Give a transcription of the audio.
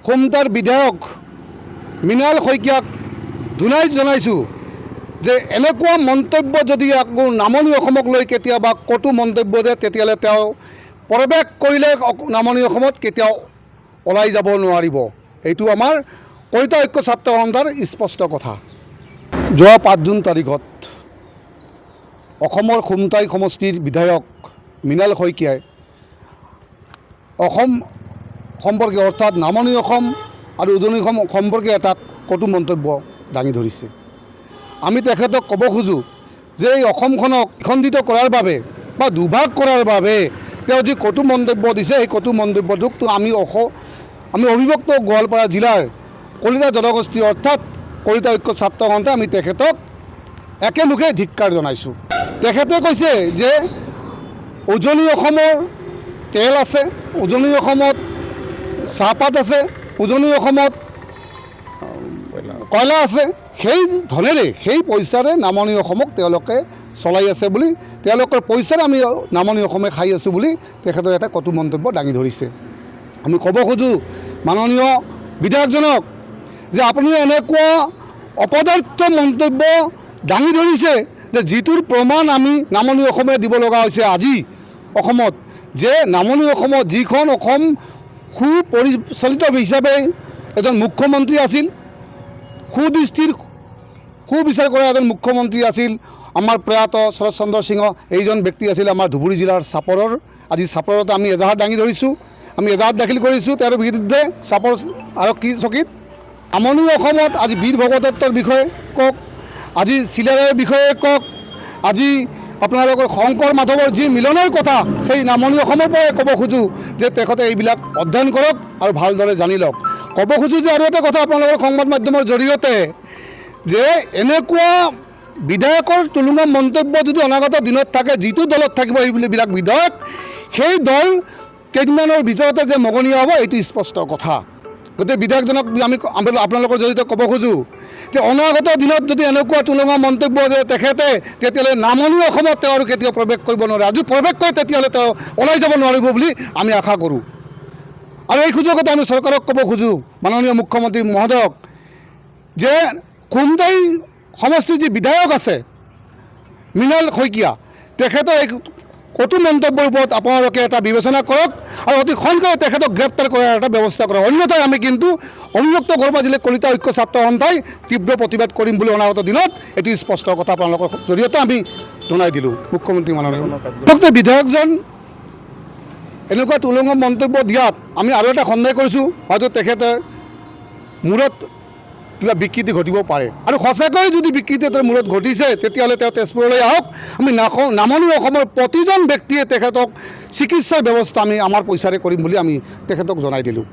খুমটাৰ বিধায়ক মৃণাল শইকীয়াক দুনাই জনাইছোঁ যে এনেকুৱা মন্তব্য যদি আকৌ নামনি অসমক লৈ কেতিয়াবা কটু মন্তব্য দিয়ে তেতিয়াহ'লে তেওঁ প্ৰৱেশ কৰিলে নামনি অসমত কেতিয়াও ওলাই যাব নোৱাৰিব। এইটো আমাৰ কলিতা ঐক্য ছাত্ৰ সন্থাৰ স্পষ্ট কথা। যোৱা 5 জুন তাৰিখত অসমৰ খুমটাই সমষ্টিৰ বিধায়ক মৃণাল শইকীয়াই অসম সম্পৰ্কে অৰ্থাৎ নামনি অসম আৰু উজনি অসম সম্পৰ্কে এটা কটু মন্তব্য দাঙি ধৰিছে। আমি তেখেতক ক'ব খোজোঁ যে এই অসমখনক খণ্ডিত কৰাৰ বাবে বা দুভাগ কৰাৰ বাবে তেওঁ যি কটু মন্তব্য দিছে সেই কটু মন্তব্যটোক আমি অবিভক্ত গোৱালপাৰা জিলাৰ কলিতা জনগোষ্ঠী অৰ্থাৎ কলিতা ঐক্য ছাত্ৰ সন্থা আমি তেখেতক একেমুখে ধিক্কাৰ জনাইছোঁ। তেখেতে কৈছে যে উজনি অসমৰ তেল আছে, উজনি অসমত চাহপাত আছে, উজনি অসমত কয়লা আছে, সেই ধনেৰে সেই পইচাৰে নামনি অসমক তেওঁলোকে চলাই আছে বুলি, তেওঁলোকৰ পইচাৰে আমি নামনি অসমে খাই আছোঁ বুলি তেখেতৰ এটা কটু মন্তব্য দাঙি ধৰিছে। আমি ক'ব খোজোঁ মাননীয় বিধায়কজনক যে আপুনি এনেকুৱা অপদাৰ্থ মন্তব্য দাঙি ধৰিছে যে যিটোৰ প্ৰমাণ আমি নামনি অসমে দিব লগা হৈছে আজি অসমত, যে নামনি অসমত যিখন অসম সুপৰিচালিত হিচাপে এজন মুখ্যমন্ত্ৰী আছিল, সুদৃষ্টিৰ সুবিচাৰ কৰা এজন মুখ্যমন্ত্ৰী আছিল আমাৰ প্ৰয়াত শৰৎ চন্দ্ৰ সিংহ, এইজন ব্যক্তি আছিল আমাৰ ধুবুৰী জিলাৰ চাপৰৰ। আজি চাপৰত আমি এজাহাৰ দাঙি ধৰিছোঁ, আমি এজাহাত দাখিল কৰিছোঁ তেওঁৰ বিৰুদ্ধে চাপৰ আৰক্ষী চকীত। নামনি অসমত আজি বীৰ ভগদত্তৰ বিষয়ে কওক, আজি চিলাৰায়ৰ বিষয়ে কওক, আজি আপোনালোকৰ শংকৰ মাধৱৰ যি মিলনৰ কথা সেই নামনি অসমৰ পৰাই ক'ব খোজোঁ যে তেখেতে এইবিলাক অধ্যয়ন কৰক আৰু ভালদৰে জানি লওক। ক'ব খোজোঁ যে আৰু এটা কথা আপোনালোকৰ সংবাদ মাধ্যমৰ জৰিয়তে যে এনেকুৱা বিধায়কৰ তুলুঙা মন্তব্য যদি অনাগত দিনত থাকে, যিটো দলত থাকিব এইবিলাক বিধায়ক, সেই দল কেইদিনমানৰ ভিতৰতে যে মগনীয়া হ'ব এইটো স্পষ্ট কথা। গতিকে বিধায়কজনক আমি আপোনালোকৰ জৰিয়তে ক'ব খোজোঁ যে অনাগত দিনত যদি এনেকুৱা তুলুঙা মন্তব্য দিয়ে তেখেতে, তেতিয়াহ'লে নামনি অসমত তেওঁ আৰু কেতিয়াও প্ৰৱেশ কৰিব নোৱাৰে। আজি প্ৰৱেশ কৰে তেতিয়াহ'লে তেওঁ ওলাই যাব নোৱাৰিব বুলি আমি আশা কৰোঁ। আৰু এই সুযোগতে আমি চৰকাৰক ক'ব খোজোঁ, মাননীয় মুখ্যমন্ত্ৰী মহোদয়ক, যে খুমটাই সমষ্টিৰ যি বিধায়ক আছে মৃণাল শইকীয়া, তেখেতৰ এই কটু মন্তব্যৰ ওপৰত আপোনালোকে এটা বিবেচনা কৰক আৰু অতি সোনকালে তেখেতক গ্ৰেপ্তাৰ কৰাৰ এটা ব্যৱস্থা কৰক। অন্যথাই আমি কিন্তু অবিভক্ত গোৱালপাৰা জিলাৰ কলিতা ঐক্য ছাত্ৰ সন্থাই তীব্ৰ প্ৰতিবাদ কৰিম বুলি অনাগত দিনত এটি স্পষ্ট কথা আপোনালোকৰ জৰিয়তে আমি জনাই দিলোঁ মুখ্যমন্ত্ৰী মাননীয় বিধায়কজন এনেকুৱা তুলুঙা মন্তব্য দিয়াত আমি আৰু এটা সন্দেহ কৰিছোঁ, হয়তো তেখেতে মূৰত কিবা বিকৃতি ঘটিব পাৰে। আৰু সঁচাকৈ যদি বিকৃতি তেওঁৰ মূৰত ঘটিছে তেতিয়াহ'লে তেওঁ তেজপুৰলৈ আহক, আমি নামনি অসমৰ প্ৰতিজন ব্যক্তিয়ে তেখেতক চিকিৎসাৰ ব্যৱস্থা আমি আমাৰ পইচাৰে কৰিম বুলি আমি তেখেতক জনাই দিলোঁ।